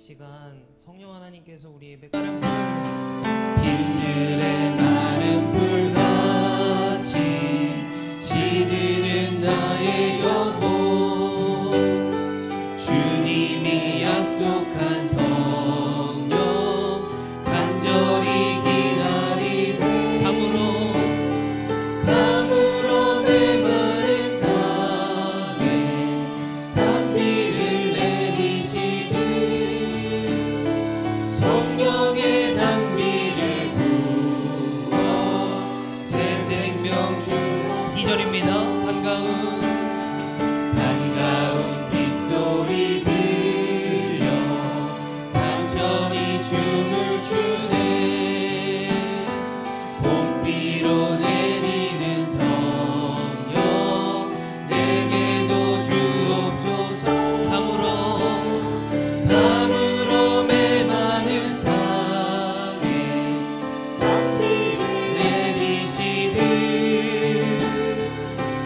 시간 성령 하나님께서 우리 예배 빈들의 마른 불같이 시드는 나의 영혼, 주님이 약속한 성령 간절히 기다리네. 담으로 메마른 땅에 단비를 내리시듯 성령의 단비를 부어 새 생명 주옵소서. 2절입니다. 반가운 빗소리 들려 산천이 춤을 추네. 봄비로 내리는 성령 내게도 주옵소서. 담으로 메마른 땅에 단비를 내리시듯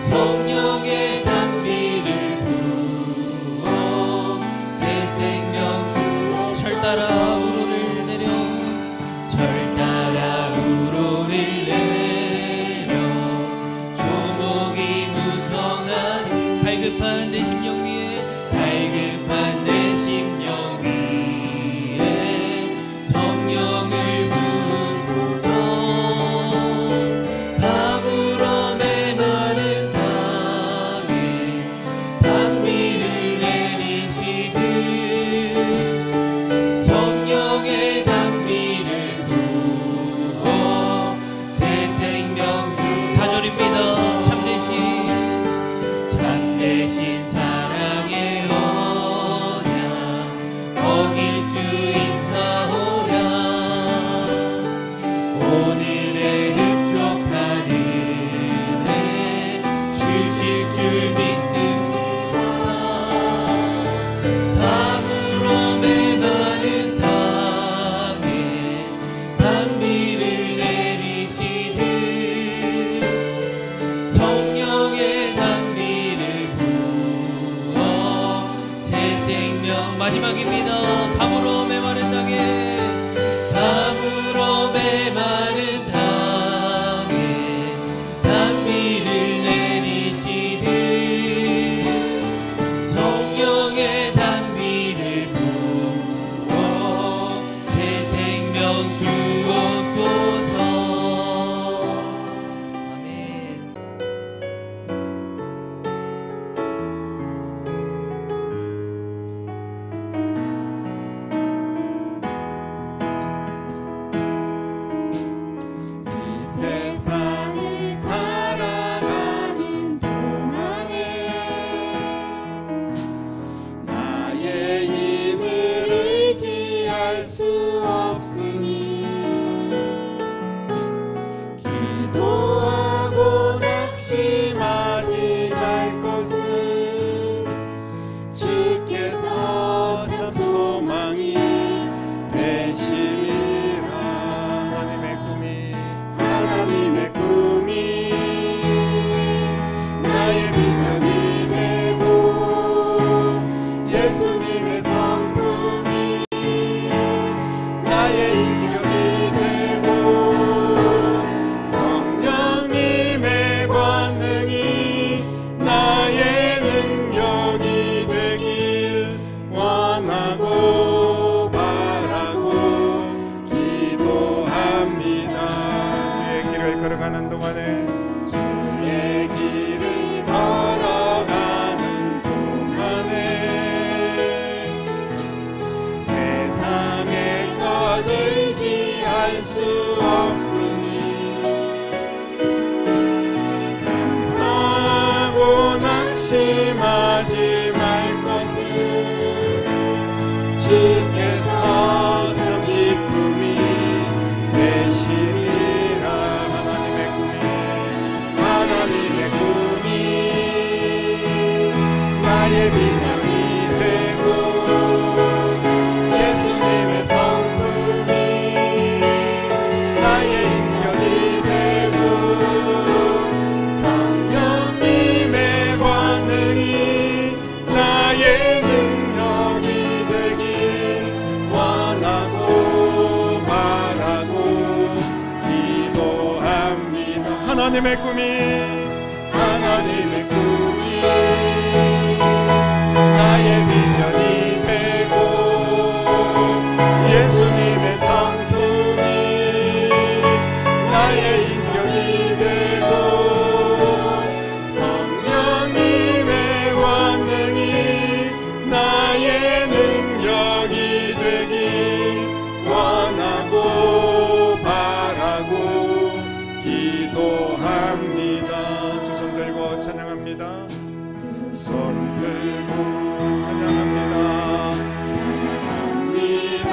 성령의 단비를 부어 새 생명 주옵소서. 철 따라 우로를 내려 조목이 무성하니 갈급한 내 심령 위에 성령을 부으소서. 담으로 메마른 땅에 단비를 내리시듯 성령의 단비를 부어 새 생명 주옵소서. 4절입니다. 참되신 사랑의 언약 어길 수 있사오랴. 오늘의 흡족한 은혜 주실 줄 믿습니다. 담으로 메마른 땅에 단비를 내리시듯 성령의 단비를 부어 새 생명. 마지막입니다. 담으로 메마른 땅에 단비를 내리시듯 성령의 단비를 부어 새 생명 주옵소서. 아멘. 이 세상을 살아가는 동안에 나의 힘을 의지할 수 없으니 기도하고 낙심하지 말 것은 주께서 참 소망이 되심이라. 하나님의 꿈이 나의 비전이 되고 예수님의 성품이 나의 인격이 되고 성령님의 권능이 나의 능력이 되길 원하고 바라고 기도합니다. 주의 길을 걸어가는 동안에 세상의 것 의지할 수 없으니 감사하고 낙심하지 말 것은 주께서 참 기쁨이 되시리라. 하나님의 꿈이 나의 비전이 되고 예수님의 성품이 나의 인격이 되고 성령님의 권능이 나의 능력이 되길 하나님의 꿈이 나의 비전이 되고 예수님의 성품이 나의 인격이 되고 성령님의 권능이 나의 능력이 되기 원하고 바라고 기도합니다. 두 손 들고 찬양합니다. 두 손 들고 찬양합니다. 찬양합니다.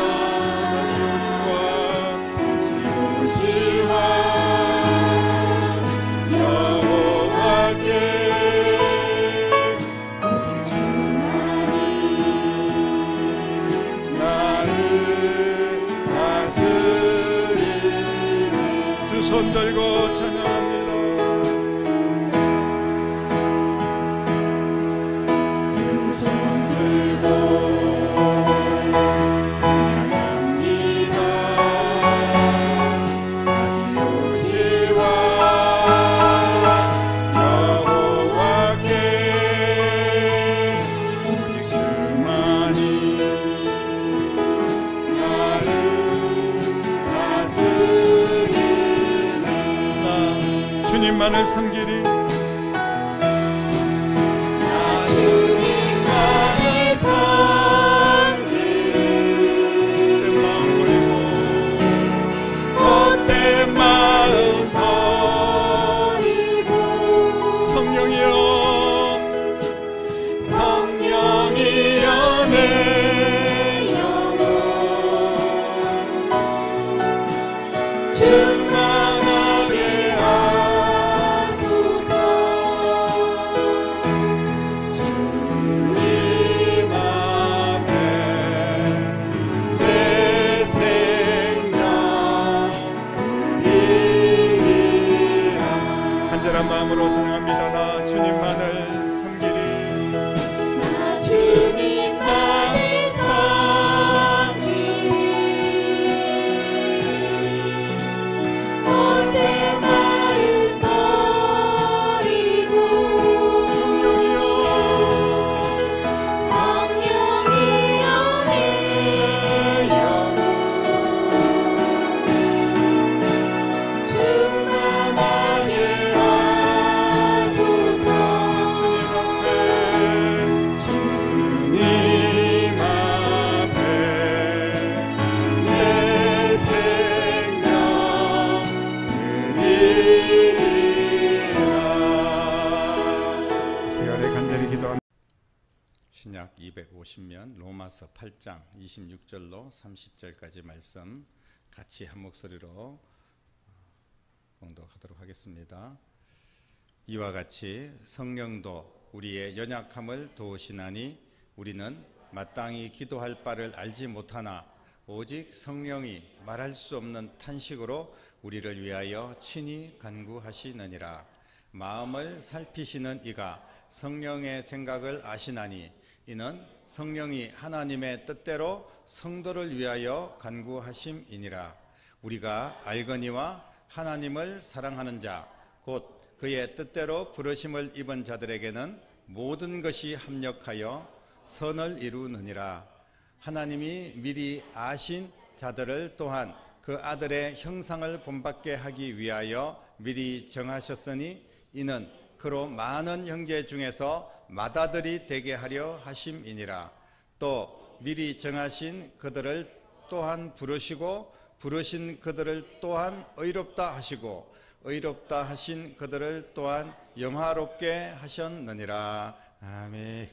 시오시와 여호와께 오직 주만이 나를 다스리네. 두 손 들고 찬양합니다. 두 손 들고 찬양합니다. 다시 오시와 여호와께 오직 주만이 나를 다스리네. 주님만을 섬기리. 나 주님만을 섬기리. 헛된 마음 버리고 성령이여 성령이여 내 영혼 충만하게 하소서. 주님 앞에 내 생명 드리리라. 간절한 마음으로 찬양합니다. 나 주님만을 섬기리. 나 주님만을 섬기리. 헛된 마음 버리고 성령이여 내 영혼 충만하게 하소서. 주님 앞에 내 생명 드리리라. 시간에 간절히 기도합니다. 신약 250면 로마서 8장 26절로 30절까지 말씀 같이 한 목소리로 봉독하도록 하겠습니다. 이와 같이 성령도 우리의 연약함을 도우시나니 우리는 마땅히 기도할 바를 알지 못하나 오직 성령이 말할 수 없는 탄식으로 우리를 위하여 친히 간구하시느니라. 마음을 살피시는 이가 성령의 생각을 아시나니 이는 성령이 하나님의 뜻대로 성도를 위하여 간구하심이니라. 우리가 알거니와 하나님을 사랑하는 자 곧 그의 뜻대로 부르심을 입은 자들에게는 모든 것이 합력하여 선을 이루느니라. 하나님이 미리 아신 자들을 또한 그 아들의 형상을 본받게 하기 위하여 미리 정하셨으니 이는 그로 많은 형제 중에서 맏아들이 되게 하려 하심이니라. 또 미리 정하신 그들을 또한 부르시고 부르신 그들을 또한 의롭다 하시고 의롭다 하신 그들을 또한 영화롭게 하셨느니라. 아멘.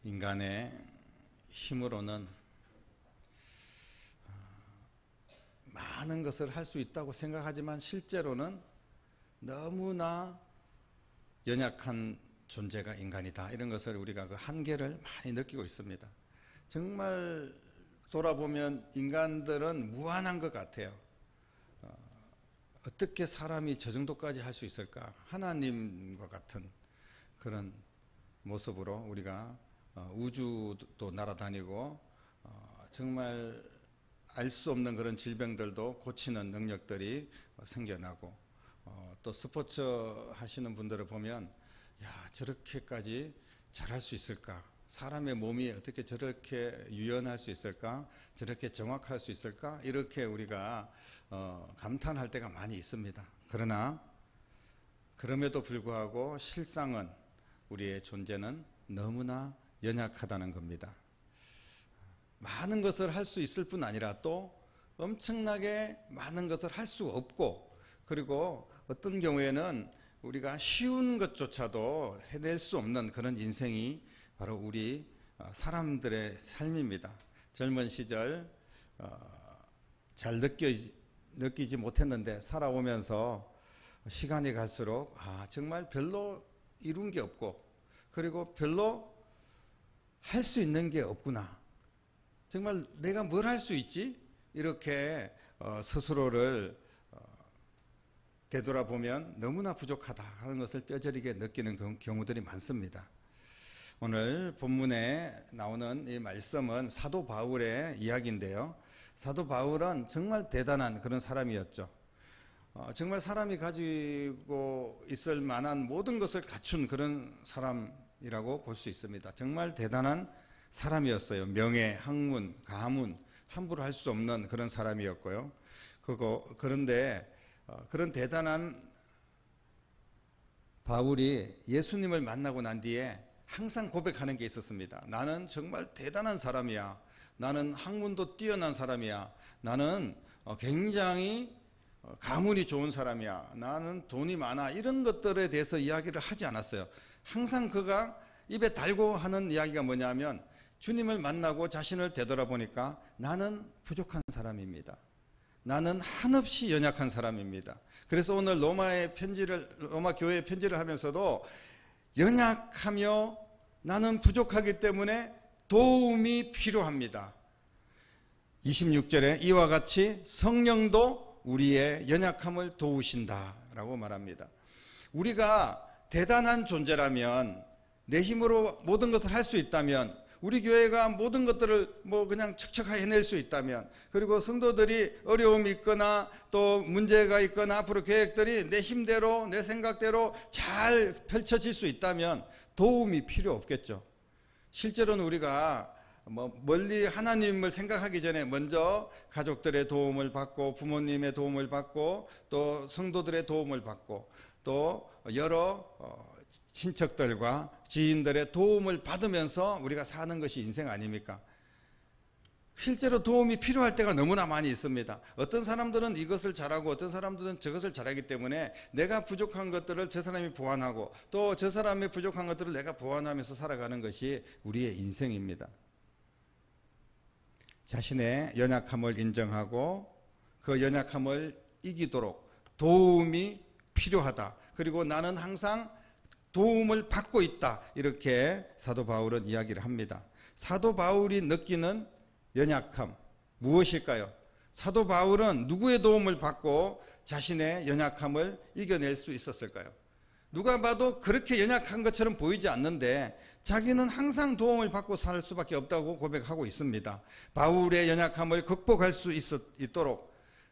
인간의 힘으로는 많은 것을 할 수 있다고 생각하지만 실제로는 너무나 연약한 존재가 인간이다. 이런 것을 우리가 그 한계를 많이 느끼고 있습니다. 정말 돌아보면 인간들은 무한한 것 같아요. 어떻게 사람이 저 정도까지 할 수 있을까? 하나님과 같은 그런 모습으로 우리가 우주도 날아다니고 정말 알 수 없는 그런 질병들도 고치는 능력들이 생겨나고, 또 스포츠 하시는 분들을 보면 저렇게까지 잘할 수 있을까? 사람의 몸이 어떻게 저렇게 유연할 수 있을까? 저렇게 정확할 수 있을까? 이렇게 우리가 감탄할 때가 많이 있습니다. 그러나 그럼에도 불구하고 실상은 우리의 존재는 너무나 연약하다는 겁니다. 많은 것을 할 수 있을 뿐 아니라 또 엄청나게 많은 것을 할 수 없고, 그리고 어떤 경우에는 우리가 쉬운 것조차도 해낼 수 없는 그런 인생이 바로 우리 사람들의 삶입니다. 젊은 시절 잘 느끼지 못했는데 살아오면서 시간이 갈수록 정말 별로 이룬 게 없고, 그리고 별로 할 수 있는 게 없구나. 정말 내가 뭘 할 수 있지? 이렇게 스스로를 되돌아보면 너무나 부족하다 하는 것을 뼈저리게 느끼는 경우들이 많습니다. 오늘 본문에 나오는 이 말씀은 사도 바울의 이야기인데요. 사도 바울은 정말 대단한 그런 사람이었죠. 정말 사람이 가지고 있을 만한 모든 것을 갖춘 그런 사람이라고 볼 수 있습니다. 정말 대단한 사람이었어요. 명예, 학문, 가문 함부로 할 수 없는 그런 사람이었고요. 그런데 그런 대단한 바울이 예수님을 만나고 난 뒤에 항상 고백하는 게 있었습니다. 나는 정말 대단한 사람이야. 나는 학문도 뛰어난 사람이야. 나는 굉장히 가문이 좋은 사람이야. 나는 돈이 많아. 이런 것들에 대해서 이야기를 하지 않았어요. 항상 그가 입에 달고 하는 이야기가 뭐냐면, 주님을 만나고 자신을 되돌아보니까 나는 부족한 사람입니다. 나는 한없이 연약한 사람입니다. 그래서 오늘 로마 교회에 편지를 하면서도 연약하며 나는 부족하기 때문에 도움이 필요합니다. 26절에 이와 같이 성령도 우리의 연약함을 도우신다 라고 말합니다. 우리가 대단한 존재라면, 내 힘으로 모든 것을 할 수 있다면, 우리 교회가 모든 것들을 그냥 척척하게 해낼 수 있다면, 그리고 성도들이 어려움이 있거나 또 문제가 있거나 앞으로 계획들이 내 힘대로 내 생각대로 잘 펼쳐질 수 있다면 도움이 필요 없겠죠. 실제로는 우리가 멀리 하나님을 생각하기 전에 먼저 가족들의 도움을 받고, 부모님의 도움을 받고, 또 성도들의 도움을 받고, 또 여러 친척들과 지인들의 도움을 받으면서 우리가 사는 것이 인생 아닙니까? 실제로 도움이 필요할 때가 너무나 많이 있습니다. 어떤 사람들은 이것을 잘하고 어떤 사람들은 저것을 잘하기 때문에 내가 부족한 것들을 저 사람이 보완하고, 또 저 사람의 부족한 것들을 내가 보완하면서 살아가는 것이 우리의 인생입니다. 자신의 연약함을 인정하고 그 연약함을 이기도록 도움이 필요하다. 그리고 나는 항상 도움을 받고 있다. 이렇게 사도 바울은 이야기를 합니다. 사도 바울이 느끼는 연약함 무엇일까요? 사도 바울은 누구의 도움을 받고 자신의 연약함을 이겨낼 수 있었을까요? 누가 봐도 그렇게 연약한 것처럼 보이지 않는데 자기는 항상 도움을 받고 살 수밖에 없다고 고백하고 있습니다. 바울의 연약함을 극복할 수 있도록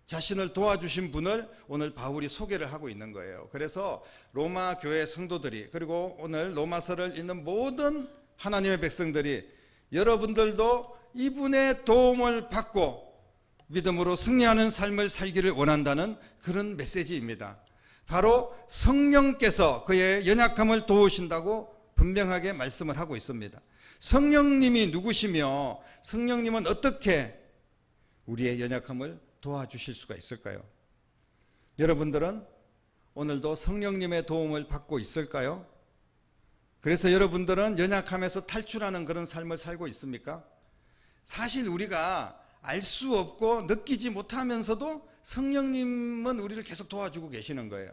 자신을 도와주신 분을 오늘 바울이 소개를 하고 있는 거예요. 그래서 로마 교회 성도들이, 그리고 오늘 로마서를 읽는 모든 하나님의 백성들이, 여러분들도 이분의 도움을 받고 믿음으로 승리하는 삶을 살기를 원한다는 그런 메시지입니다. 바로 성령께서 그의 연약함을 도우신다고 분명하게 말씀을 하고 있습니다. 성령님이 누구시며 성령님은 어떻게 우리의 연약함을 도와주실 수가 있을까요? 여러분들은 오늘도 성령님의 도움을 받고 있을까요? 그래서 여러분들은 연약함에서 탈출하는 그런 삶을 살고 있습니까? 사실 우리가 알 수 없고 느끼지 못하면서도 성령님은 우리를 계속 도와주고 계시는 거예요.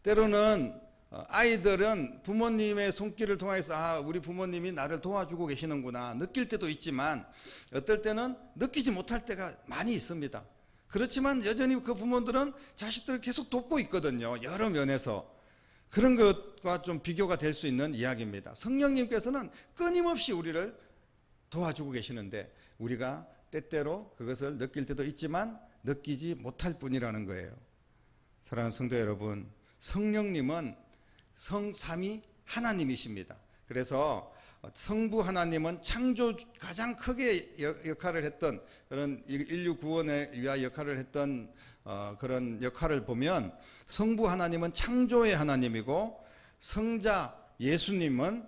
때로는 아이들은 부모님의 손길을 통해서 우리 부모님이 나를 도와주고 계시는구나 느낄 때도 있지만, 어떨 때는 느끼지 못할 때가 많이 있습니다. 그렇지만 여전히 그 부모들은 자식들을 계속 돕고 있거든요. 여러 면에서. 그런 것과 좀 비교가 될 수 있는 이야기입니다. 성령님께서는 끊임없이 우리를 도와주고 계시는데 우리가 때때로 그것을 느낄 때도 있지만 느끼지 못할 뿐이라는 거예요. 사랑하는 성도 여러분, 성령님은 성삼위 하나님이십니다. 그래서 성부 하나님은 창조 가장 크게 역할을 했던 그런 인류 구원에 위하여 역할을 했던 그런 역할을 보면 성부 하나님은 창조의 하나님이고 성자 예수님은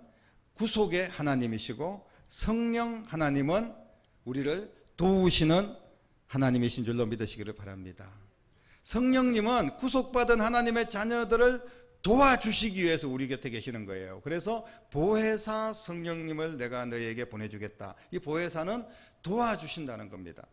구속의 하나님이시고 성령 하나님은 우리를 도우시는 하나님이신 줄로 믿으시기를 바랍니다. 성령님은 구속받은 하나님의 자녀들을 도와주시기 위해서 우리 곁에 계시는 거예요. 그래서 보혜사 성령님을 내가 너희에게 보내주겠다. 이 보혜사는 도와주신다는 겁니다.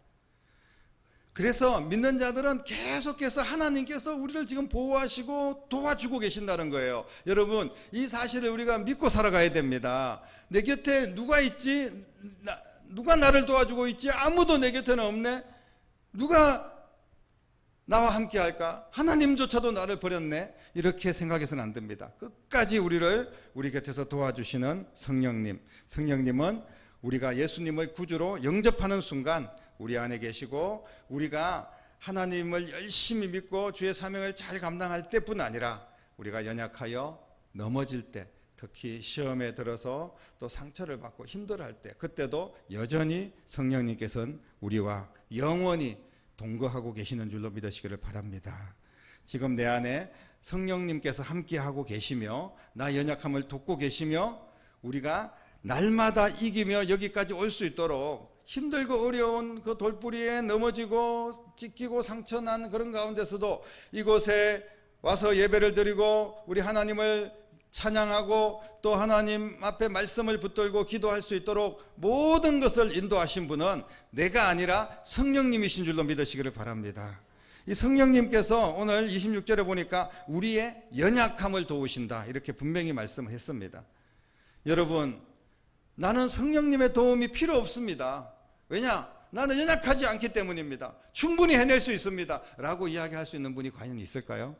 그래서 믿는 자들은 계속해서 하나님께서 우리를 지금 보호하시고 도와주고 계신다는 거예요. 여러분, 이 사실을 우리가 믿고 살아가야 됩니다. 내 곁에 누가 있지? 누가 나를 도와주고 있지? 아무도 내 곁에는 없네. 누가 나와 함께 할까? 하나님조차도 나를 버렸네. 이렇게 생각해서는 안 됩니다. 끝까지 우리 곁에서 도와주시는 성령님. 성령님은 우리가 예수님을 구주로 영접하는 순간 우리 안에 계시고, 우리가 하나님을 열심히 믿고 주의 사명을 잘 감당할 때뿐 아니라 우리가 연약하여 넘어질 때, 특히 시험에 들어서 또 상처를 받고 힘들어할 때, 그때도 여전히 성령님께서는 우리와 영원히 동거하고 계시는 줄로 믿으시기를 바랍니다. 지금 내 안에 성령님께서 함께하고 계시며 나 연약함을 돕고 계시며 우리가 날마다 이기며 여기까지 올 수 있도록 힘들고 어려운 그 돌뿌리에 넘어지고 찢기고 상처난 그런 가운데서도 이곳에 와서 예배를 드리고 우리 하나님을 찬양하고 또 하나님 앞에 말씀을 붙들고 기도할 수 있도록 모든 것을 인도하신 분은 내가 아니라 성령님이신 줄로 믿으시기를 바랍니다. 이 성령님께서 오늘 26절에 보니까 우리의 연약함을 도우신다, 이렇게 분명히 말씀했습니다. 여러분, 나는 성령님의 도움이 필요 없습니다. 왜냐? 나는 연약하지 않기 때문입니다. 충분히 해낼 수 있습니다 라고 이야기할 수 있는 분이 과연 있을까요?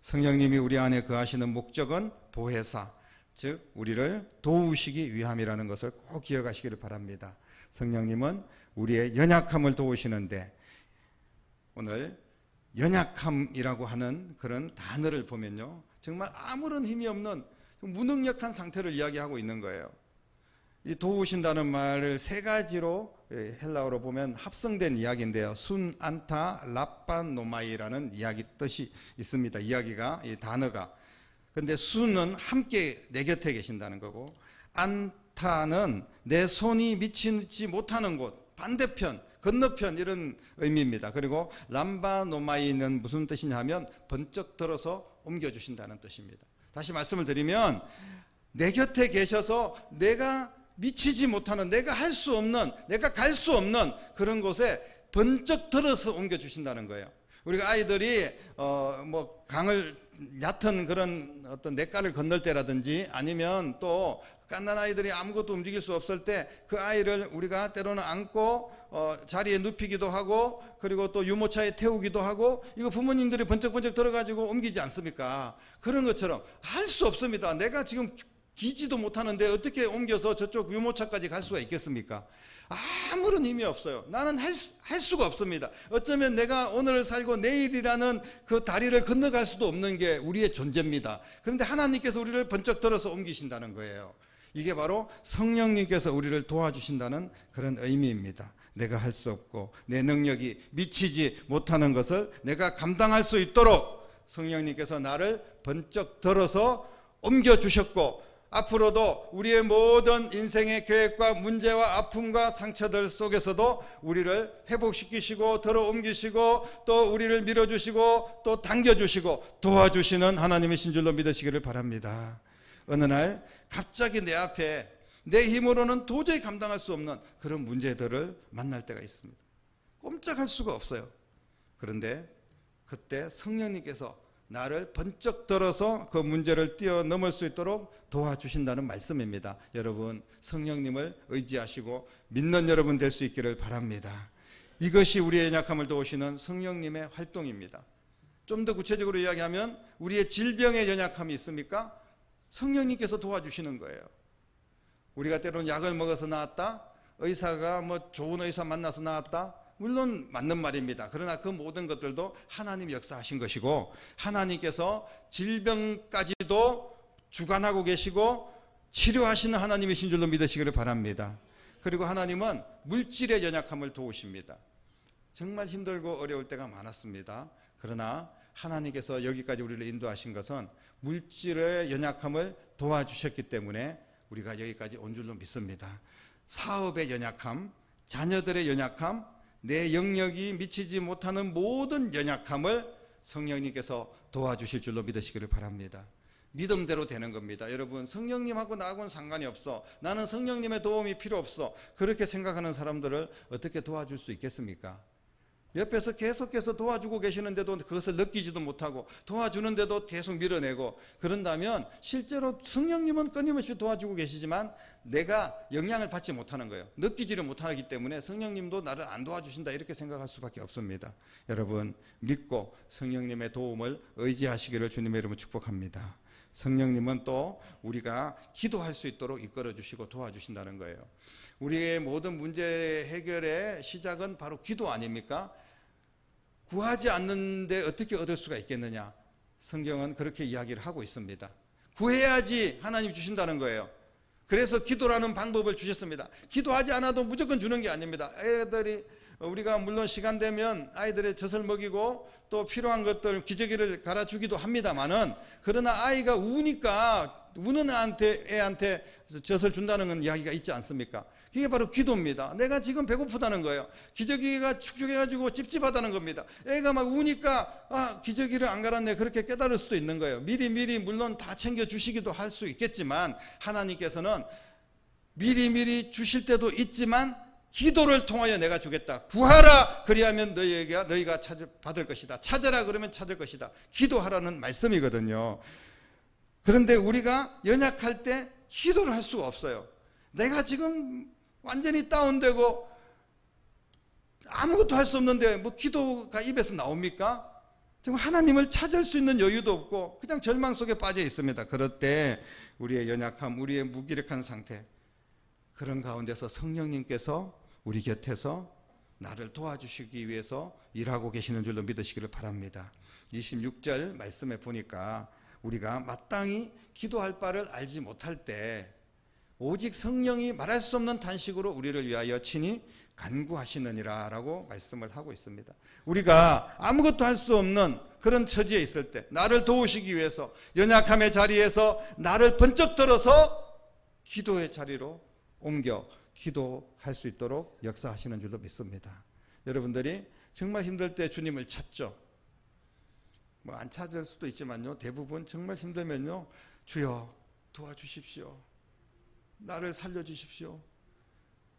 성령님이 우리 안에 거하시는 목적은 보혜사, 즉 우리를 도우시기 위함이라는 것을 꼭 기억하시기를 바랍니다. 성령님은 우리의 연약함을 도우시는데, 오늘 연약함이라고 하는 그런 단어를 보면요, 정말 아무런 힘이 없는 무능력한 상태를 이야기하고 있는 거예요. 이 도우신다는 말을 세 가지로 헬라어로 보면 합성된 이야기인데요, 순, 안타, 라빠노마이라는 이야기 뜻이 있습니다. 이야기가, 이 단어가. 근데 순은 함께 내 곁에 계신다는 거고, 안타는 내 손이 미치지 못하는 곳, 반대편, 건너편, 이런 의미입니다. 그리고 람바노마이는 무슨 뜻이냐면 번쩍 들어서 옮겨주신다는 뜻입니다. 다시 말씀을 드리면, 내 곁에 계셔서 내가 미치지 못하는, 내가 할 수 없는, 내가 갈 수 없는 그런 곳에 번쩍 들어서 옮겨주신다는 거예요. 우리가 아이들이 뭐 강을 얕은 그런 어떤 냇가를 건널 때라든지, 아니면 또 갓난 아이들이 아무것도 움직일 수 없을 때 그 아이를 우리가 때로는 안고 자리에 눕히기도 하고, 그리고 또 유모차에 태우기도 하고, 이거 부모님들이 번쩍번쩍 들어가지고 옮기지 않습니까? 그런 것처럼 할 수 없습니다. 내가 지금 기지도 못하는데 어떻게 옮겨서 저쪽 유모차까지 갈 수가 있겠습니까? 아무런 힘이 없어요. 나는 할 수가 없습니다. 어쩌면 내가 오늘을 살고 내일이라는 그 다리를 건너갈 수도 없는 게 우리의 존재입니다. 그런데 하나님께서 우리를 번쩍 들어서 옮기신다는 거예요. 이게 바로 성령님께서 우리를 도와주신다는 그런 의미입니다. 내가 할 수 없고 내 능력이 미치지 못하는 것을 내가 감당할 수 있도록 성령님께서 나를 번쩍 들어서 옮겨주셨고, 앞으로도 우리의 모든 인생의 계획과 문제와 아픔과 상처들 속에서도 우리를 회복시키시고 들어 옮기시고 또 우리를 밀어주시고 또 당겨주시고 도와주시는 하나님이신 줄로 믿으시기를 바랍니다. 어느 날 갑자기 내 앞에 내 힘으로는 도저히 감당할 수 없는 그런 문제들을 만날 때가 있습니다. 꼼짝할 수가 없어요. 그런데 그때 성령님께서 나를 번쩍 들어서 그 문제를 뛰어넘을 수 있도록 도와주신다는 말씀입니다. 여러분, 성령님을 의지하시고 믿는 여러분 될 수 있기를 바랍니다. 이것이 우리의 연약함을 도우시는 성령님의 활동입니다. 좀 더 구체적으로 이야기하면, 우리의 질병에 연약함이 있습니까? 성령님께서 도와주시는 거예요. 우리가 때로는 약을 먹어서 나았다, 의사가 뭐 좋은 의사 만나서 나왔다? 물론 맞는 말입니다. 그러나 그 모든 것들도 하나님이 역사하신 것이고, 하나님께서 질병까지도 주관하고 계시고 치료하시는 하나님이신 줄로 믿으시기를 바랍니다. 그리고 하나님은 물질의 연약함을 도우십니다. 정말 힘들고 어려울 때가 많았습니다. 그러나 하나님께서 여기까지 우리를 인도하신 것은 물질의 연약함을 도와주셨기 때문에 우리가 여기까지 온 줄로 믿습니다. 사업의 연약함, 자녀들의 연약함, 내 영역이 미치지 못하는 모든 연약함을 성령님께서 도와주실 줄로 믿으시기를 바랍니다. 믿음대로 되는 겁니다. 여러분, 성령님하고 나하고는 상관이 없어, 나는 성령님의 도움이 필요 없어, 그렇게 생각하는 사람들을 어떻게 도와줄 수 있겠습니까? 옆에서 계속해서 도와주고 계시는데도 그것을 느끼지도 못하고 도와주는데도 계속 밀어내고 그런다면 실제로 성령님은 끊임없이 도와주고 계시지만 내가 영향을 받지 못하는 거예요. 느끼지를 못하기 때문에 성령님도 나를 안 도와주신다 이렇게 생각할 수밖에 없습니다. 여러분, 믿고 성령님의 도움을 의지하시기를 주님의 이름으로 축복합니다. 성령님은 또 우리가 기도할 수 있도록 이끌어 주시고 도와주신다는 거예요. 우리의 모든 문제 해결의 시작은 바로 기도 아닙니까? 구하지 않는데 어떻게 얻을 수가 있겠느냐? 성경은 그렇게 이야기를 하고 있습니다. 구해야지 하나님 주신다는 거예요. 그래서 기도라는 방법을 주셨습니다. 기도하지 않아도 무조건 주는 게 아닙니다. 애들이 우리가 물론 시간 되면 아이들의 젖을 먹이고 또 필요한 것들 기저귀를 갈아주기도 합니다만은, 그러나 아이가 우니까 우는 애한테 젖을 준다는 건 이야기가 있지 않습니까? 그게 바로 기도입니다. 내가 지금 배고프다는 거예요. 기저귀가 축축해가지고 찝찝하다는 겁니다. 애가 막 우니까 기저귀를 안 갈았네 그렇게 깨달을 수도 있는 거예요. 미리 물론 다 챙겨주시기도 할 수 있겠지만 하나님께서는 미리 주실 때도 있지만 기도를 통하여 내가 주겠다. 구하라 그리하면 너희가 받을 것이다. 찾아라 그러면 찾을 것이다. 기도하라는 말씀이거든요. 그런데 우리가 연약할 때 기도를 할 수가 없어요. 내가 지금 완전히 다운되고 아무것도 할 수 없는데 뭐 기도가 입에서 나옵니까? 지금 하나님을 찾을 수 있는 여유도 없고 그냥 절망 속에 빠져 있습니다. 그럴 때 우리의 연약함, 우리의 무기력한 상태, 그런 가운데서 성령님께서 우리 곁에서 나를 도와주시기 위해서 일하고 계시는 줄로 믿으시기를 바랍니다. 26절 말씀에 보니까 우리가 마땅히 기도할 바를 알지 못할 때 오직 성령이 말할 수 없는 탄식으로 우리를 위하여 친히 간구하시느니라 라고 말씀을 하고 있습니다. 우리가 아무것도 할 수 없는 그런 처지에 있을 때 나를 도우시기 위해서 연약함의 자리에서 나를 번쩍 들어서 기도의 자리로 옮겨 기도할 수 있도록 역사하시는 줄로 믿습니다. 여러분들이 정말 힘들 때 주님을 찾죠. 뭐 안 찾을 수도 있지만요, 대부분 정말 힘들면요, 주여 도와주십시오, 나를 살려주십시오,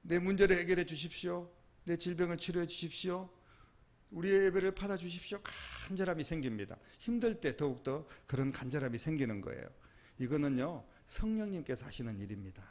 내 문제를 해결해 주십시오, 내 질병을 치료해 주십시오, 우리의 예배를 받아주십시오. 간절함이 생깁니다. 힘들 때 더욱더 그런 간절함이 생기는 거예요. 이거는요 성령님께서 하시는 일입니다.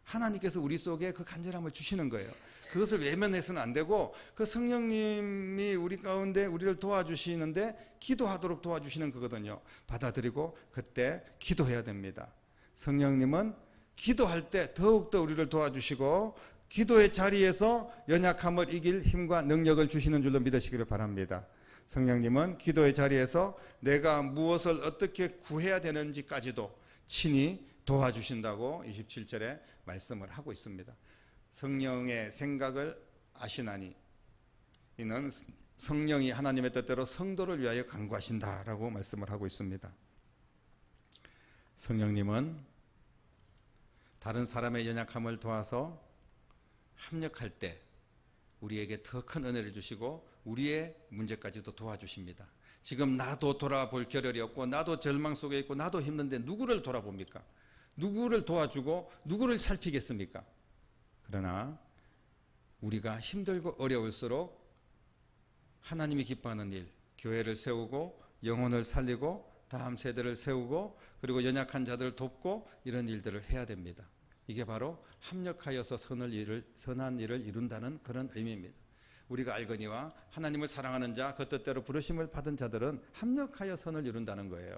하나님께서 우리 속에 그 간절함을 주시는 거예요. 그것을 외면해서는 안 되고 그 성령님이 우리 가운데 우리를 도와주시는데 기도하도록 도와주시는 거거든요. 받아들이고 그때 기도해야 됩니다. 성령님은 기도할 때 더욱더 우리를 도와주시고 기도의 자리에서 연약함을 이길 힘과 능력을 주시는 줄로 믿으시기를 바랍니다. 성령님은 기도의 자리에서 내가 무엇을 어떻게 구해야 되는지까지도 친히 도와주신다고 27절에 말씀을 하고 있습니다. 성령의 생각을 아시나니 이는 성령이 하나님의 뜻대로 성도를 위하여 간구하신다라고 말씀을 하고 있습니다. 성령님은 다른 사람의 연약함을 도와서 합력할 때 우리에게 더 큰 은혜를 주시고 우리의 문제까지도 도와주십니다. 지금 나도 돌아볼 겨를이 없고 나도 절망 속에 있고 나도 힘든데 누구를 돌아봅니까? 누구를 도와주고 누구를 살피겠습니까? 그러나 우리가 힘들고 어려울수록 하나님이 기뻐하는 일, 교회를 세우고 영혼을 살리고 다음 세대를 세우고 그리고 연약한 자들을 돕고 이런 일들을 해야 됩니다. 이게 바로 합력하여서 선한 일을 이룬다는 그런 의미입니다. 우리가 알거니와 하나님을 사랑하는 자, 그 뜻대로 부르심을 받은 자들은 합력하여 선을 이룬다는 거예요.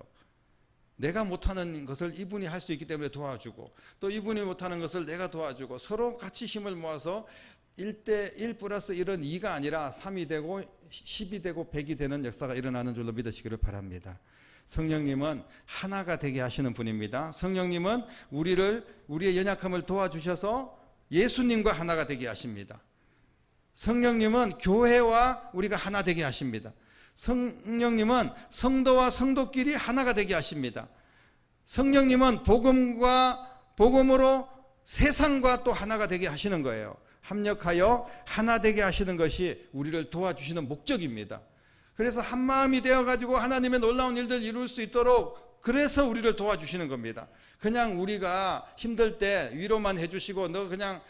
내가 못하는 것을 이분이 할 수 있기 때문에 도와주고, 또 이분이 못하는 것을 내가 도와주고, 서로 같이 힘을 모아서 1대 1 플러스 1은 2가 아니라 3이 되고 10이 되고 100이 되는 역사가 일어나는 줄로 믿으시기를 바랍니다. 성령님은 하나가 되게 하시는 분입니다. 성령님은 우리의 연약함을 도와주셔서 예수님과 하나가 되게 하십니다. 성령님은 교회와 우리가 하나 되게 하십니다. 성령님은 성도와 성도끼리 하나가 되게 하십니다. 성령님은 복음으로 세상과 또 하나가 되게 하시는 거예요. 합력하여 하나 되게 하시는 것이 우리를 도와주시는 목적입니다. 그래서 한 마음이 되어가지고 하나님의 놀라운 일들을 이룰 수 있도록, 그래서 우리를 도와주시는 겁니다. 그냥 우리가 힘들 때 위로만 해주시고 너 그냥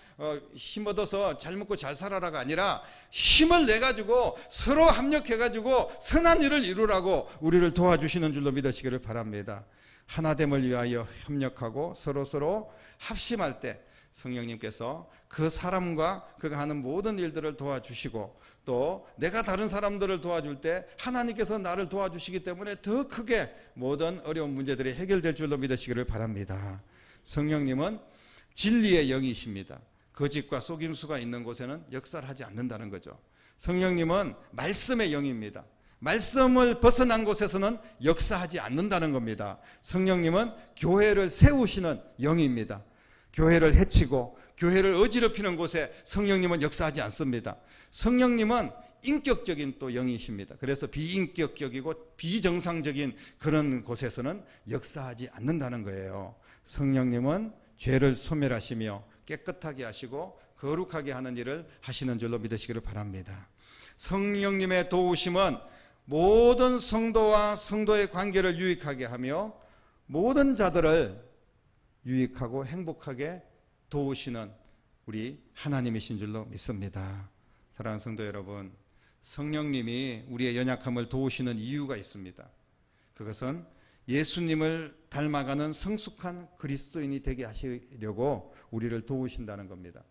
힘 얻어서 잘 먹고 잘 살아라가 아니라 힘을 내가지고 서로 합력해가지고 선한 일을 이루라고 우리를 도와주시는 줄로 믿으시기를 바랍니다. 하나됨을 위하여 협력하고 서로 합심할 때 성령님께서 그 사람과 그가 하는 모든 일들을 도와주시고, 또 내가 다른 사람들을 도와줄 때 하나님께서 나를 도와주시기 때문에 더 크게 모든 어려운 문제들이 해결될 줄로 믿으시기를 바랍니다. 성령님은 진리의 영이십니다. 거짓과 속임수가 있는 곳에는 역사를 하지 않는다는 거죠. 성령님은 말씀의 영입니다. 말씀을 벗어난 곳에서는 역사하지 않는다는 겁니다. 성령님은 교회를 세우시는 영입니다. 교회를 해치고 교회를 어지럽히는 곳에 성령님은 역사하지 않습니다. 성령님은 인격적인 또 영이십니다. 그래서 비인격적이고 비정상적인 그런 곳에서는 역사하지 않는다는 거예요. 성령님은 죄를 소멸하시며 깨끗하게 하시고 거룩하게 하는 일을 하시는 줄로 믿으시기를 바랍니다. 성령님의 도우심은 모든 성도와 성도의 관계를 유익하게 하며 모든 자들을 유익하고 행복하게 도우시는 우리 하나님이신 줄로 믿습니다. 사랑하는 성도 여러분, 성령님이 우리의 연약함을 도우시는 이유가 있습니다. 그것은 예수님을 닮아가는 성숙한 그리스도인이 되게 하시려고 우리를 도우신다는 겁니다.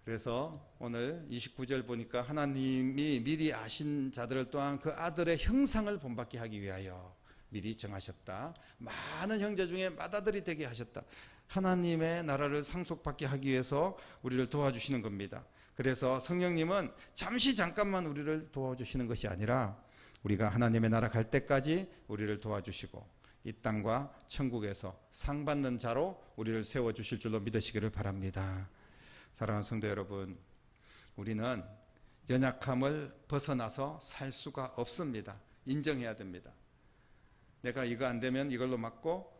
그래서 오늘 29절 보니까 하나님이 미리 아신 자들을 또한 그 아들의 형상을 본받게 하기 위하여 미리 정하셨다. 많은 형제 중에 맏아들이 되게 하셨다. 하나님의 나라를 상속받게 하기 위해서 우리를 도와주시는 겁니다. 그래서 성령님은 잠깐만 우리를 도와주시는 것이 아니라 우리가 하나님의 나라 갈 때까지 우리를 도와주시고 이 땅과 천국에서 상 받는 자로 우리를 세워주실 줄로 믿으시기를 바랍니다. 사랑하는 성도 여러분, 우리는 연약함을 벗어나서 살 수가 없습니다. 인정해야 됩니다. 내가 이거 안 되면 이걸로 맞고,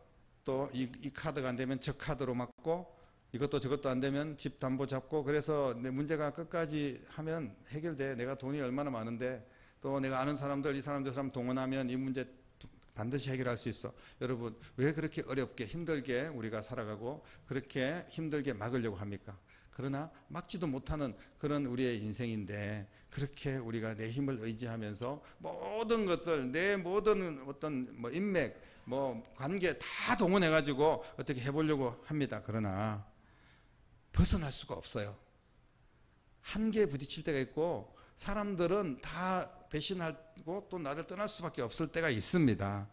또 이 카드가 안 되면 저 카드로 맞고, 이것도 저것도 안 되면 집 담보 잡고, 그래서 내 문제가 끝까지 하면 해결돼. 내가 돈이 얼마나 많은데, 또 내가 아는 사람들, 이 사람 저 사람 동원하면 이 문제 반드시 해결할 수 있어. 여러분, 왜 그렇게 어렵게 힘들게 우리가 살아가고 그렇게 힘들게 막으려고 합니까? 그러나 막지도 못하는 그런 우리의 인생인데, 그렇게 우리가 내 힘을 의지하면서 모든 것들, 내 모든 어떤 인맥, 관계 다 동원해가지고 어떻게 해보려고 합니다. 그러나 벗어날 수가 없어요. 한계에 부딪힐 때가 있고, 사람들은 다 배신하고 또 나를 떠날 수밖에 없을 때가 있습니다.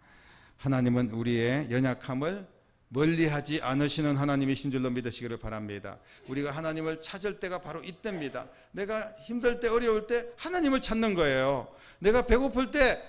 하나님은 우리의 연약함을 멀리하지 않으시는 하나님이신 줄로 믿으시기를 바랍니다. 우리가 하나님을 찾을 때가 바로 이때입니다. 내가 힘들 때, 어려울 때 하나님을 찾는 거예요. 내가 배고플 때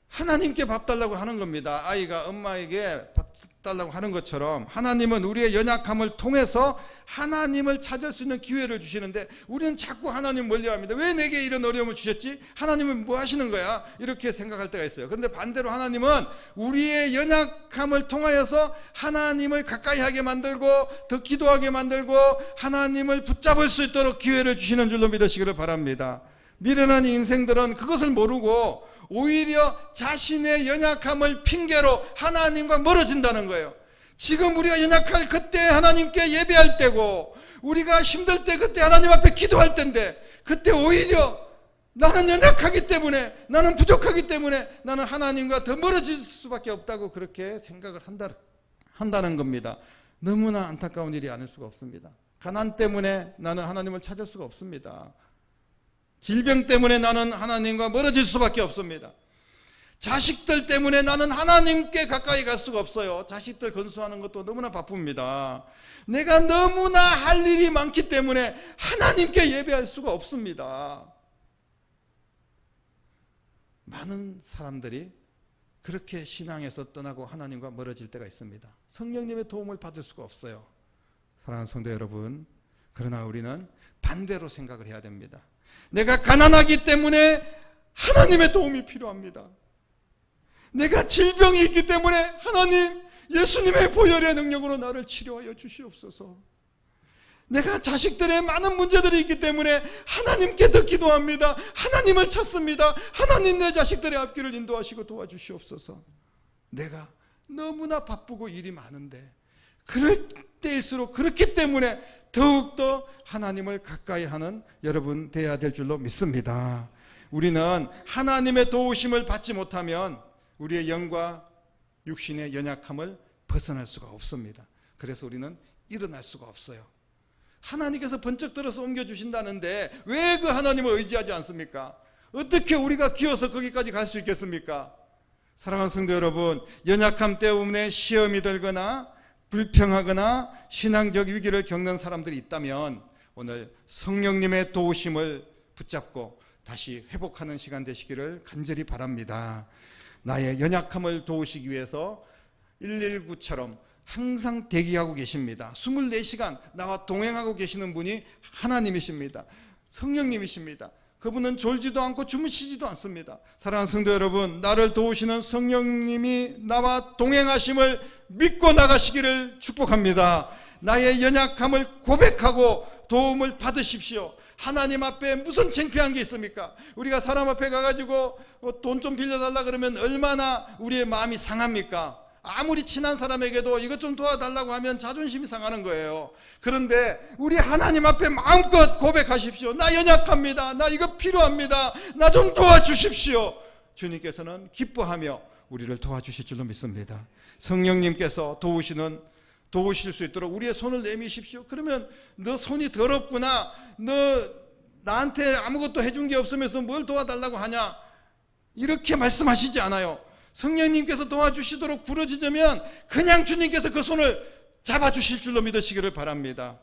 하나님께 밥 달라고 하는 겁니다. 아이가 엄마에게 밥 달라고 하는 것처럼 하나님은 우리의 연약함을 통해서 하나님을 찾을 수 있는 기회를 주시는데, 우리는 자꾸 하나님 멀리합니다. 왜 내게 이런 어려움을 주셨지? 하나님은 뭐 하시는 거야? 이렇게 생각할 때가 있어요. 그런데 반대로 하나님은 우리의 연약함을 통하여서 하나님을 가까이 하게 만들고 더 기도하게 만들고 하나님을 붙잡을 수 있도록 기회를 주시는 줄로 믿으시기를 바랍니다. 미련한 인생들은 그것을 모르고 오히려 자신의 연약함을 핑계로 하나님과 멀어진다는 거예요. 지금 우리가 연약할 그때 하나님께 예배할 때고, 우리가 힘들 때 그때 하나님 앞에 기도할 때인데, 그때 오히려 나는 연약하기 때문에, 나는 부족하기 때문에 나는 하나님과 더 멀어질 수밖에 없다고 그렇게 생각을 한다는 겁니다. 너무나 안타까운 일이 아닐 수가 없습니다. 가난 때문에 나는 하나님을 찾을 수가 없습니다. 질병 때문에 나는 하나님과 멀어질 수밖에 없습니다. 자식들 때문에 나는 하나님께 가까이 갈 수가 없어요. 자식들 건수하는 것도 너무나 바쁩니다. 내가 너무나 할 일이 많기 때문에 하나님께 예배할 수가 없습니다. 많은 사람들이 그렇게 신앙에서 떠나고 하나님과 멀어질 때가 있습니다. 성령님의 도움을 받을 수가 없어요. 사랑하는 성도 여러분, 그러나 우리는 반대로 생각을 해야 됩니다. 내가 가난하기 때문에 하나님의 도움이 필요합니다. 내가 질병이 있기 때문에 하나님, 예수님의 보혈의 능력으로 나를 치료하여 주시옵소서. 내가 자식들의 많은 문제들이 있기 때문에 하나님께 더 기도합니다. 하나님을 찾습니다. 하나님, 내 자식들의 앞길을 인도하시고 도와주시옵소서. 내가 너무나 바쁘고 일이 많은데 그럴 때일수록 그렇기 때문에 더욱더 하나님을 가까이 하는 여러분 되어야 될 줄로 믿습니다. 우리는 하나님의 도우심을 받지 못하면 우리의 영과 육신의 연약함을 벗어날 수가 없습니다. 그래서 우리는 일어날 수가 없어요. 하나님께서 번쩍 들어서 옮겨주신다는데 왜 그 하나님을 의지하지 않습니까? 어떻게 우리가 기어서 거기까지 갈 수 있겠습니까? 사랑하는 성도 여러분, 연약함 때문에 시험이 들거나 불평하거나 신앙적 위기를 겪는 사람들이 있다면 오늘 성령님의 도우심을 붙잡고 다시 회복하는 시간 되시기를 간절히 바랍니다. 나의 연약함을 도우시기 위해서 119처럼 항상 대기하고 계십니다. 24시간 나와 동행하고 계시는 분이 하나님이십니다. 성령님이십니다. 그분은 졸지도 않고 주무시지도 않습니다. 사랑하는 성도 여러분, 나를 도우시는 성령님이 나와 동행하심을 믿고 나가시기를 축복합니다. 나의 연약함을 고백하고 도움을 받으십시오. 하나님 앞에 무슨 창피한 게 있습니까? 우리가 사람 앞에 가가지고 돈 좀 빌려달라 그러면 얼마나 우리의 마음이 상합니까? 아무리 친한 사람에게도 이것 좀 도와달라고 하면 자존심이 상하는 거예요. 그런데 우리 하나님 앞에 마음껏 고백하십시오. 나 연약합니다. 나 이거 필요합니다. 나 좀 도와주십시오. 주님께서는 기뻐하며 우리를 도와주실 줄로 믿습니다. 성령님께서 도우실 수 있도록 우리의 손을 내미십시오. 그러면 너 손이 더럽구나, 너 나한테 아무것도 해준 게 없으면서 뭘 도와달라고 하냐, 이렇게 말씀하시지 않아요. 성령님께서 도와주시도록 부르짖으면 그냥 주님께서 그 손을 잡아주실 줄로 믿으시기를 바랍니다.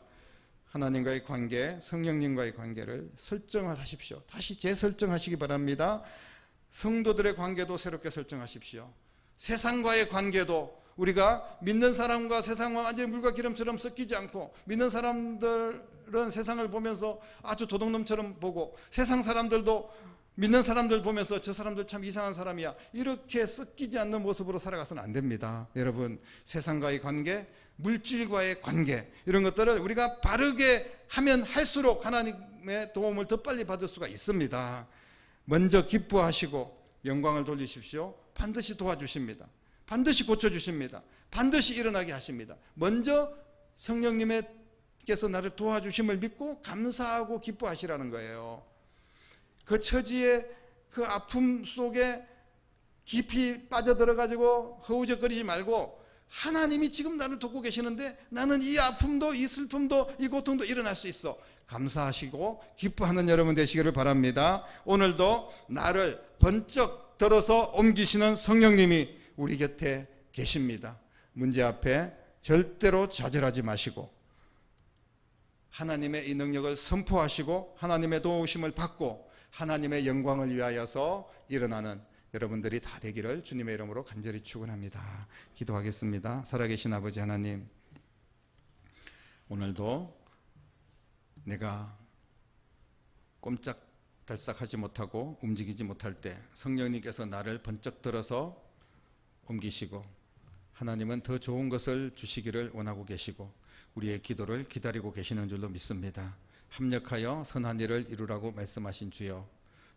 하나님과의 관계, 성령님과의 관계를 설정을 하십시오. 다시 재설정하시기 바랍니다. 성도들의 관계도 새롭게 설정하십시오. 세상과의 관계도 우리가 믿는 사람과 세상과 완전히 물과 기름처럼 섞이지 않고, 믿는 사람들은 세상을 보면서 아주 도둑놈처럼 보고, 세상 사람들도 믿는 사람들 보면서 저 사람들 참 이상한 사람이야, 이렇게 섞이지 않는 모습으로 살아가서는 안 됩니다. 여러분, 세상과의 관계, 물질과의 관계, 이런 것들을 우리가 바르게 하면 할수록 하나님의 도움을 더 빨리 받을 수가 있습니다. 먼저 기뻐하시고 영광을 돌리십시오. 반드시 도와주십니다. 반드시 고쳐주십니다. 반드시 일어나게 하십니다. 먼저 성령님께서 나를 도와주심을 믿고 감사하고 기뻐하시라는 거예요. 그 처지의 그 아픔 속에 깊이 빠져들어가지고 허우적거리지 말고, 하나님이 지금 나를 돕고 계시는데 나는 이 아픔도 이 슬픔도 이 고통도 일어날 수 있어, 감사하시고 기뻐하는 여러분 되시기를 바랍니다. 오늘도 나를 번쩍 들어서 옮기시는 성령님이 우리 곁에 계십니다. 문제 앞에 절대로 좌절하지 마시고 하나님의 이 능력을 선포하시고 하나님의 도우심을 받고 하나님의 영광을 위하여서 일어나는 여러분들이 다 되기를 주님의 이름으로 간절히 축원합니다. 기도하겠습니다. 살아계신 아버지 하나님, 오늘도 내가 꼼짝달싹하지 못하고 움직이지 못할 때 성령님께서 나를 번쩍 들어서 옮기시고 하나님은 더 좋은 것을 주시기를 원하고 계시고 우리의 기도를 기다리고 계시는 줄로 믿습니다. 합력하여 선한 일을 이루라고 말씀하신 주여,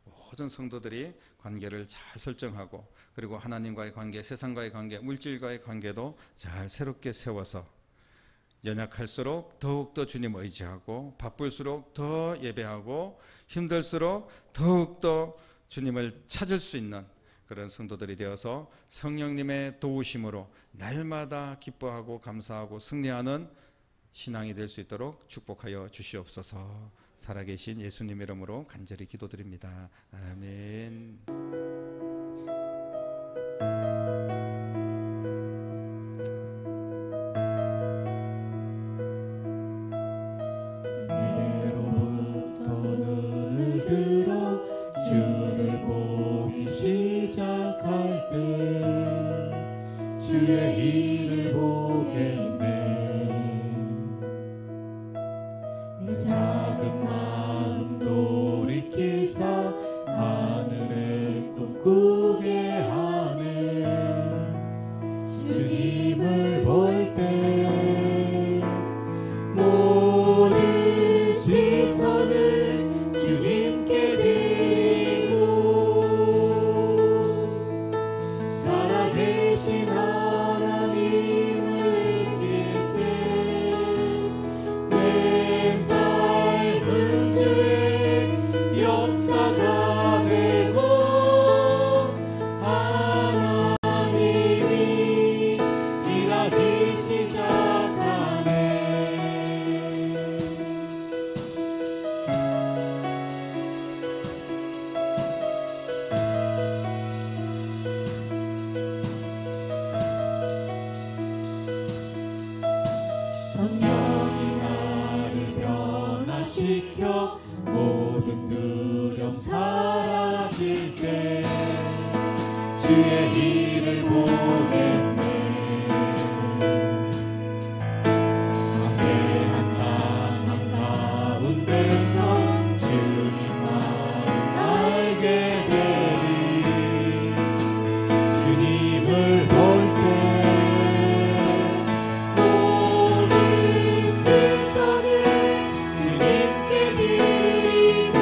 모든 성도들이 관계를 잘 설정하고 그리고 하나님과의 관계, 세상과의 관계, 물질과의 관계도 잘 새롭게 세워서 연약할수록 더욱더 주님 의지하고 바쁠수록 더 예배하고 힘들수록 더욱더 주님을 찾을 수 있는 그런 성도들이 되어서 성령님의 도우심으로 날마다 기뻐하고 감사하고 승리하는 신앙이 될 수 있도록 축복하여 주시옵소서. 살아계신 예수님 이름으로 간절히 기도드립니다. 아멘. 일을 보겠네. 내 작은 마음 돌이키사 하늘의 꿈 꾸게 하네. 주님을 볼 때 모든 시선을 주님께 드리고 살아계신 하나님을 느낄 때 내 삶은 주의 역사가 되고 하나님이 일하기 시작하네. 성령이 나를 변화시켜 모든 두려움 사라질 때 주의 일을 보겠네. 막대한 땅 한가운데서 주님만을 알게 되리. 주님을 볼 때 모든 시선을 주님께 드리고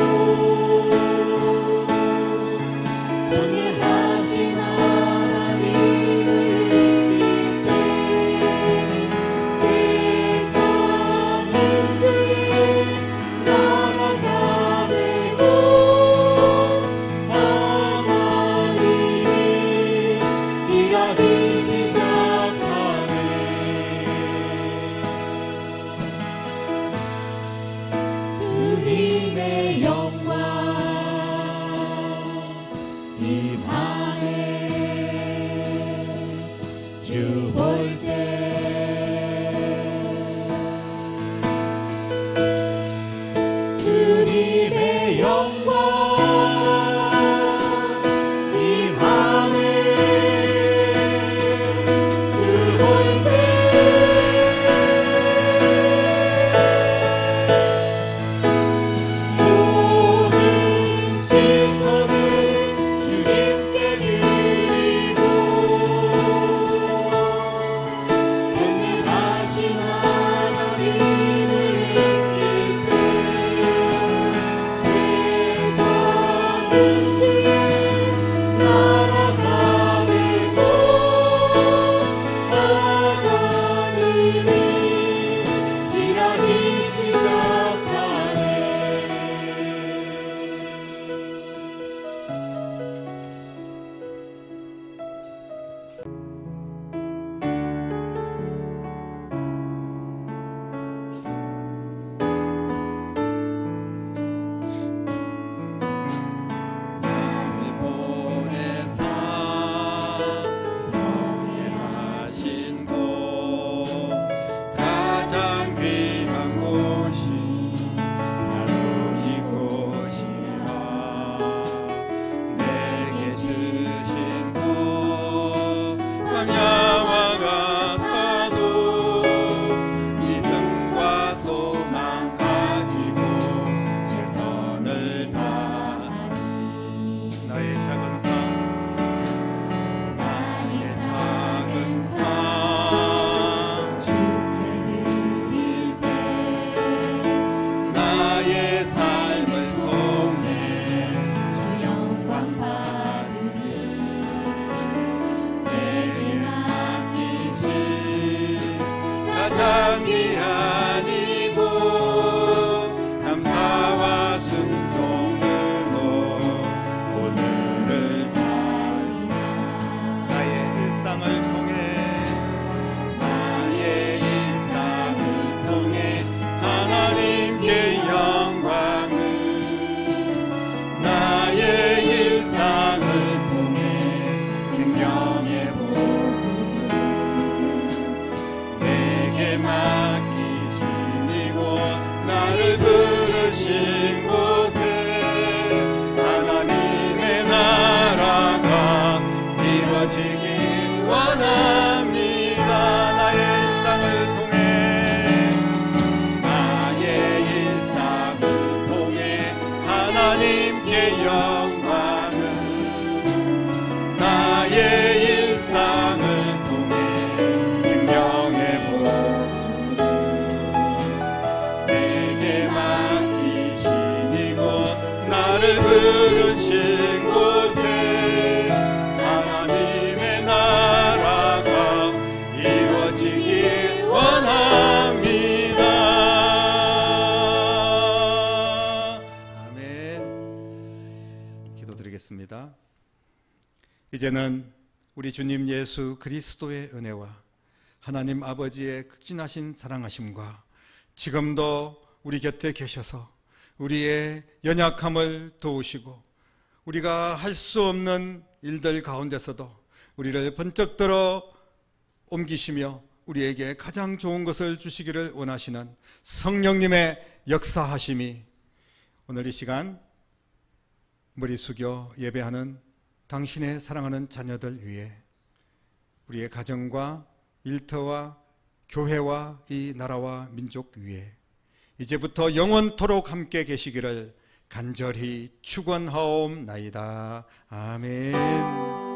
전능하신 하나님을 느낄 때 세상은 주의 나라가 되고 하나님이 일하기 시작하네. 주님의 영광 임하네. 주 볼 때 주님의 영광 임하네. 주 볼 때 모든 시선을 주님께 드리고 전능하신 하나님을 느낄 때 세상은 주의 나라가 되고 하나님이 일하기 시작하네. 나를 보내사 서게 하신 곳 가장 귀한 곳이 바로 이곳이라. 내게 주신 것 광야와 같아도 믿음과 소망 가지고 최선을 다하니 나의 작은 삶 주께 드릴 때 나의 삶을 통해 주 영광 받으리. 내게 맡기신 가장 귀한 이곳 감사와 순종으로 오늘을 살리라. 나의 일상을 통해 하나님께 영광을 나의 일상을 통해 생명의 복음을 내게 맡기신 이곳 나를 부르신 곳에 하나님의 나라가 이루어지길 원합니다. 기도합니다. 이제는 우리 주님 예수 그리스도의 은혜와 하나님 아버지의 극진하신 사랑하심과 지금도 우리 곁에 계셔서 우리의 연약함을 도우시고 우리가 할 수 없는 일들 가운데서도 우리를 번쩍 들어 옮기시며 우리에게 가장 좋은 것을 주시기를 원하시는 성령님의 역사하심이 오늘 이 시간 머리 숙여 예배하는 당신의 사랑하는 자녀들 위해 우리의 가정과 일터와 교회와 이 나라와 민족 위에 이제부터 영원토록 함께 계시기를 간절히 축원하옵나이다. 아멘.